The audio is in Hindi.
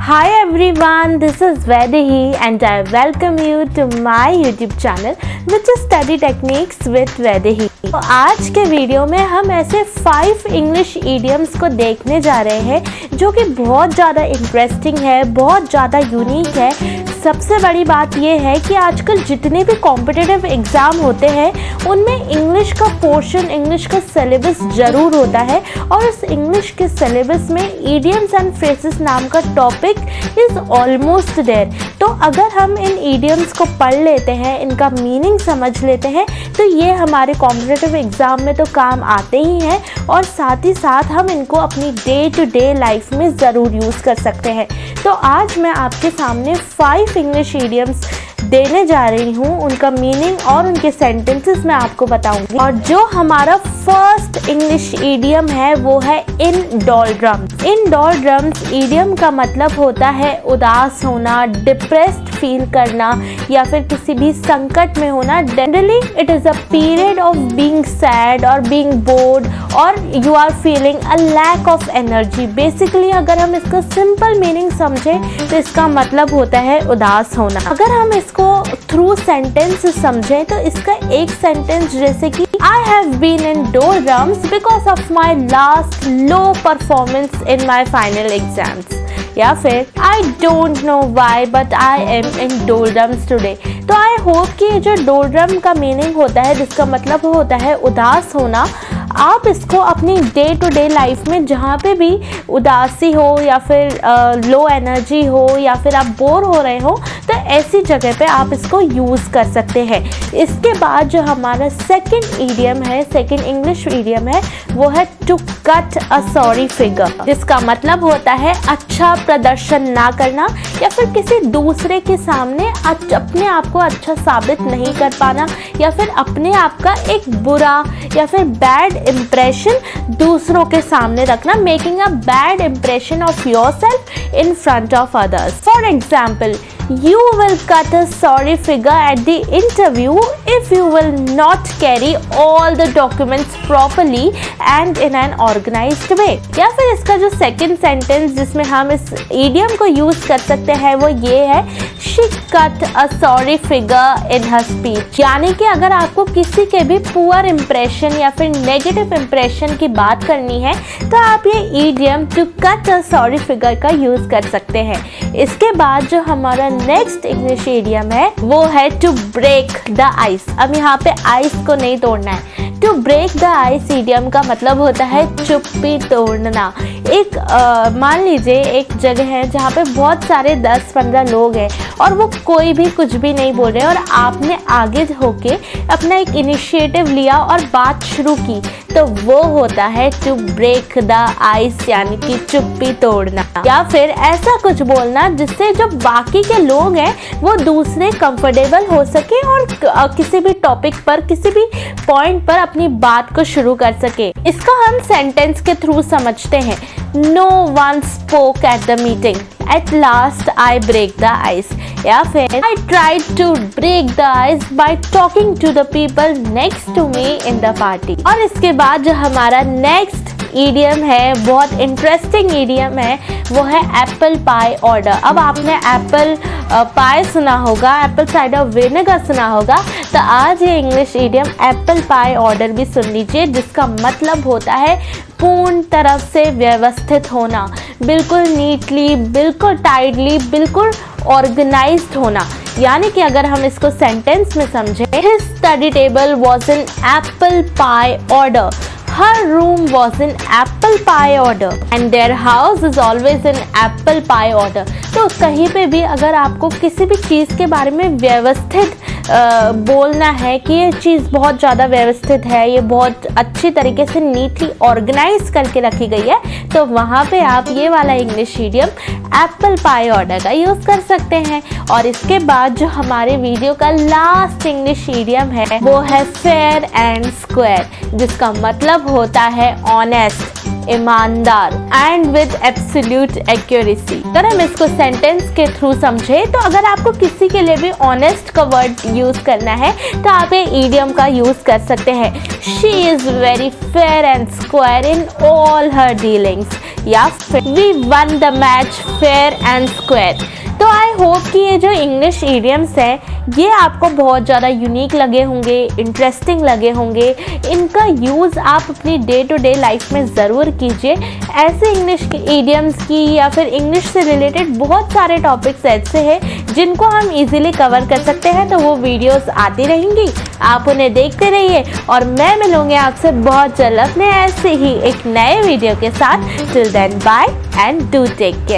Hi everyone, this is Vaidehi and I welcome you to my YouTube channel which is Study Techniques with Vaidehi। तो आज के वीडियो में हम ऐसे 5 इंग्लिश इडियम्स को देखने जा रहे हैं जो कि बहुत ज़्यादा इंटरेस्टिंग है, बहुत ज़्यादा यूनिक है। सबसे बड़ी बात यह है कि आजकल जितने भी कॉम्पिटिटिव एग्ज़ाम होते हैं उनमें इंग्लिश का पोर्शन, इंग्लिश का सिलेबस ज़रूर होता है और उस इंग्लिश के सिलेबस में इडियम्स एंड फ्रेजेस नाम का टॉपिक इज़ ऑलमोस्ट देयर। तो अगर हम इन इडियम्स को पढ़ लेते हैं, इनका मीनिंग समझ लेते हैं तो ये हमारे कॉम्पिटिटिव एग्ज़ाम में तो काम आते ही हैं और साथ ही साथ हम इनको अपनी डे टू डे लाइफ में ज़रूर यूज़ कर सकते हैं। तो आज मैं आपके सामने 5 इंग्लिश इडियम्स देने जा रही हूँ, उनका मीनिंग और उनके सेंटेंसेस मैं आपको बताऊंगी। और जो हमारा फर्स्ट इंग्लिश इडियम है वो है इन डोल्ड्रम्स। इन डोल्ड्रम्स इडियम का मतलब होता है उदास होना, डिप्रेस्ड फील करना या फिर किसी भी संकट में होना। Generally it is a period of being sad और बीइंग बोर्ड और you are feeling a lack of energy. Basically अगर हम इसका सिंपल मीनिंग समझें तो इसका मतलब होता है उदास होना। अगर हम इसको थ्रू सेंटेंस समझें तो इसका एक सेंटेंस जैसे कि I have been in doldrums because of my last low performance in my final exams, या फिर I don't know why but I am in doldrums today. तो आई होप कि जो डोल्ड्रम का मीनिंग होता है, जिसका मतलब होता है उदास होना, आप इसको अपनी डे टू डे लाइफ में जहाँ पे भी उदासी हो या फिर लो एनर्जी हो या फिर आप बोर हो रहे हो तो ऐसी जगह पे आप इसको यूज़ कर सकते हैं। इसके बाद जो हमारा सेकंड इडियम है, सेकंड इंग्लिश इडियम है, वो है to cut a sorry figure, जिसका मतलब होता है अच्छा प्रदर्शन ना करना या फिर किसी दूसरे के सामने अपने आप को अच्छा साबित नहीं कर पाना या फिर अपने आप का एक बुरा या फिर बैड इम्प्रेशन दूसरों के सामने रखना, making a bad impression of yourself in front of others. For example, you will cut a sorry figure at the interview if you will not carry all the documents properly and in an organized way। या फिर इसका जो सेकंड सेंटेंस जिसमें हम इस इडियम को यूज कर सकते हैं वो ये है she cut a sorry figure in her speech। यानी कि अगर आपको किसी के भी पुअर इम्प्रेशन या फिर नेगेटिव इम्प्रेशन की बात करनी है तो आप ये idiom to cut a sorry figure का यूज कर सकते हैं। इसके बाद जो हमारा नेक्स्ट इंग्लिश इडियम है वो है टू ब्रेक द आइस। अब यहाँ पे आइस को नहीं तोड़ना है। To break the ice idiom का मतलब होता है चुप्पी तोड़ना। एक मान लीजिए एक जगह है जहाँ पे बहुत सारे 10-15 लोग हैं और वो कोई भी कुछ भी नहीं बोल रहे और आपने आगे होके अपना एक इनिशिएटिव लिया और बात शुरू की, तो वो होता है टू ब्रेक द आइस, यानी कि चुप्पी तोड़ना। या फिर ऐसा कुछ बोलना जिससे जो बाकी के लोग हैं वो दूसरे कंफर्टेबल हो सके और किसी भी टॉपिक पर, किसी भी पॉइंट पर अपनी बात को शुरू कर सके। इसका हम सेंटेंस के थ्रू समझते हैं। No one spoke at the meeting, at last I break the ice. या फिर I tried to break the ice by talking to the people next to me in the party. और इसके बाद जो हमारा नेक्स्ट इडियम है, बहुत इंटरेस्टिंग इडियम है, वो है एप्पल पाई ऑर्डर। अब आपने एप्पल पाई सुना होगा, एप्पल साइडर विनेगर सुना होगा, तो आज ये English idiom apple pie order भी सुन लीजिए, जिसका मतलब होता है पूर्ण तरफ से व्यवस्थित होना, बिल्कुल नीटली, बिल्कुल टाइडली, बिल्कुल ऑर्गेनाइज्ड होना। यानी कि अगर हम इसको सेंटेंस में समझें, his study table was in apple pie order, her room was in apple pie order and their house is always in apple pie order। तो कहीं पे भी अगर आपको किसी भी चीज़ के बारे में व्यवस्थित बोलना है कि ये चीज़ बहुत ज़्यादा व्यवस्थित है, ये बहुत अच्छी तरीके से नीटली ऑर्गेनाइज करके रखी गई है, तो वहाँ पे आप ये वाला English idiom apple pie order का यूज़ कर सकते हैं। और इसके बाद जो हमारे वीडियो का लास्ट इंग्लिश इडियम है वो है फेयर एंड स्क्वायर, जिसका मतलब होता है ऑनेस्ट। ईमानदार एंड विद एब्सोल्यूट एक्यूरेसी। अगर हम इसको सेंटेंस के थ्रू समझे तो अगर आपको किसी के लिए भी ऑनेस्ट का वर्ड यूज करना है तो आप ये ईडियम का यूज कर सकते हैं। She is very fair and square in all her dealings, या we won the match fair and square. तो आई होप कि ये जो इंग्लिश ईडियम्स हैं ये आपको बहुत ज़्यादा यूनिक लगे होंगे, इंटरेस्टिंग लगे होंगे। इनका यूज़ आप अपनी डे टू डे लाइफ में ज़रूर कीजिए। ऐसे इंग्लिश ईडियम्स की या फिर इंग्लिश से रिलेटेड बहुत सारे टॉपिक्स ऐसे हैं जिनको हम इजीली कवर कर सकते हैं, तो वो वीडियोस आती रहेंगी, आप उन्हें देखते रहिए और मैं मिलूँगी आपसे बहुत जल्द अपने ऐसे ही एक नए वीडियो के साथ। Till then bye and do take care.